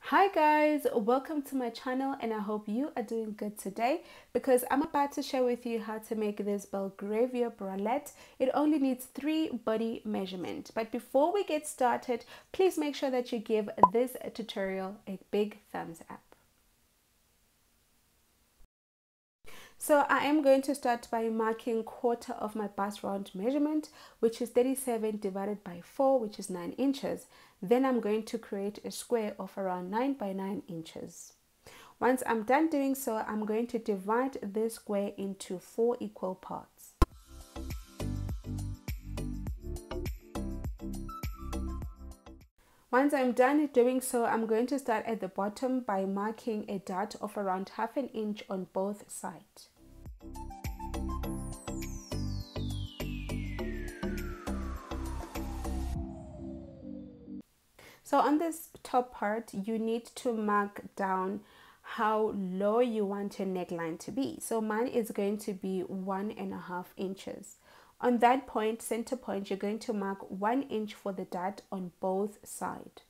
Hi guys, welcome to my channel and I hope you are doing good today because I'm about to share with you how to make this Belgravia Bralette. It only needs 3 body measurements. But before we get started, please make sure that you give this tutorial a big thumbs up. So I am going to start by marking quarter of my bust round measurement, which is 37 divided by 4, which is 9 inches. Then I'm going to create a square of around 9 by 9 inches. Once I'm done doing so, I'm going to divide this square into 4 equal parts. Once I'm done doing so, I'm going to start at the bottom by marking a dot of around ½ an inch on both sides. So on this top part, you need to mark down how low you want your neckline to be. So mine is going to be 1.5 inches. On that point, center point, you're going to mark 1 inch for the dot on both sides.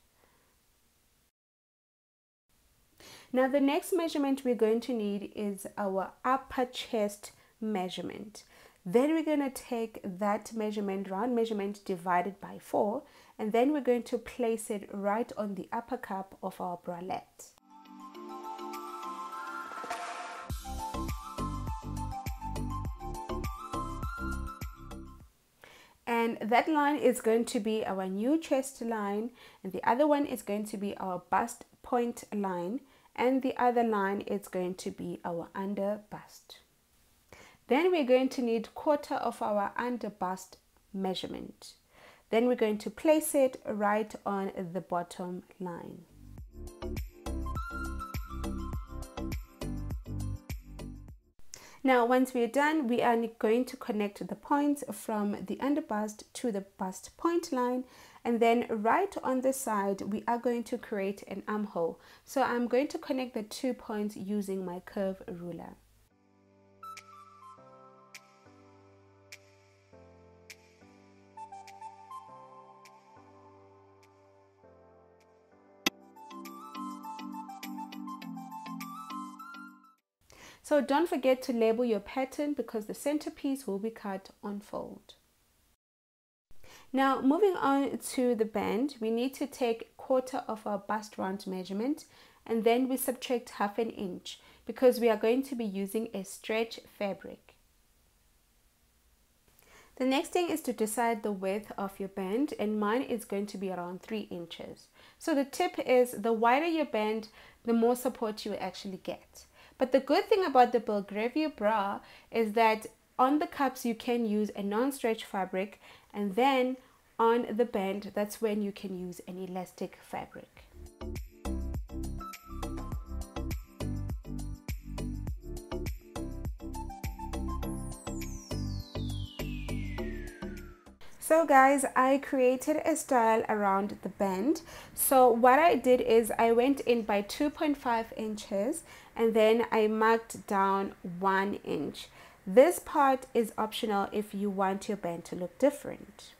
Now the next measurement we're going to need is our upper chest measurement. Then we're going to take that measurement, round measurement, divided by 4, and then we're going to place it right on the upper cup of our bralette. And that line is going to be our new chest line, and the other one is going to be our bust point line, and the other line is going to be our under bust. Then we're going to need quarter of our under bust measurement. Then we're going to place it right on the bottom line. Now once we're done, we are going to connect the points from the under bust to the bust point line, and then right on the side we are going to create an armhole. So I'm going to connect the 2 points using my curve ruler. So don't forget to label your pattern because the centerpiece will be cut on fold. Now moving on to the band, we need to take quarter of our bust round measurement and then we subtract ½ an inch because we are going to be using a stretch fabric. The next thing is to decide the width of your band, and mine is going to be around 3 inches. So the tip is the wider your band, the more support you actually get. But the good thing about the Belgravia bra is that on the cups you can use a non-stretch fabric, and then on the band, that's when you can use an elastic fabric. So guys, I created a style around the band. So what I did is I went in by 2.5 inches and then I marked down 1 inch. This part is optional if you want your band to look different.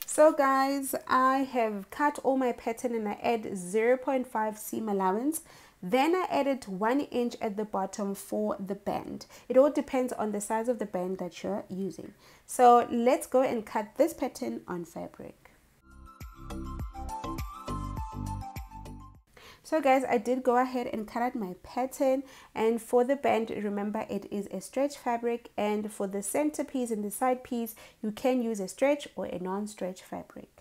So guys, I have cut all my pattern and I add 0.5 seam allowance. Then I added 1 inch at the bottom for the band. It all depends on the size of the band that you're using. So let's go and cut this pattern on fabric. So guys, I did go ahead and cut out my pattern, and for the band, remember it is a stretch fabric, and for the centerpiece and the side piece you can use a stretch or a non-stretch fabric.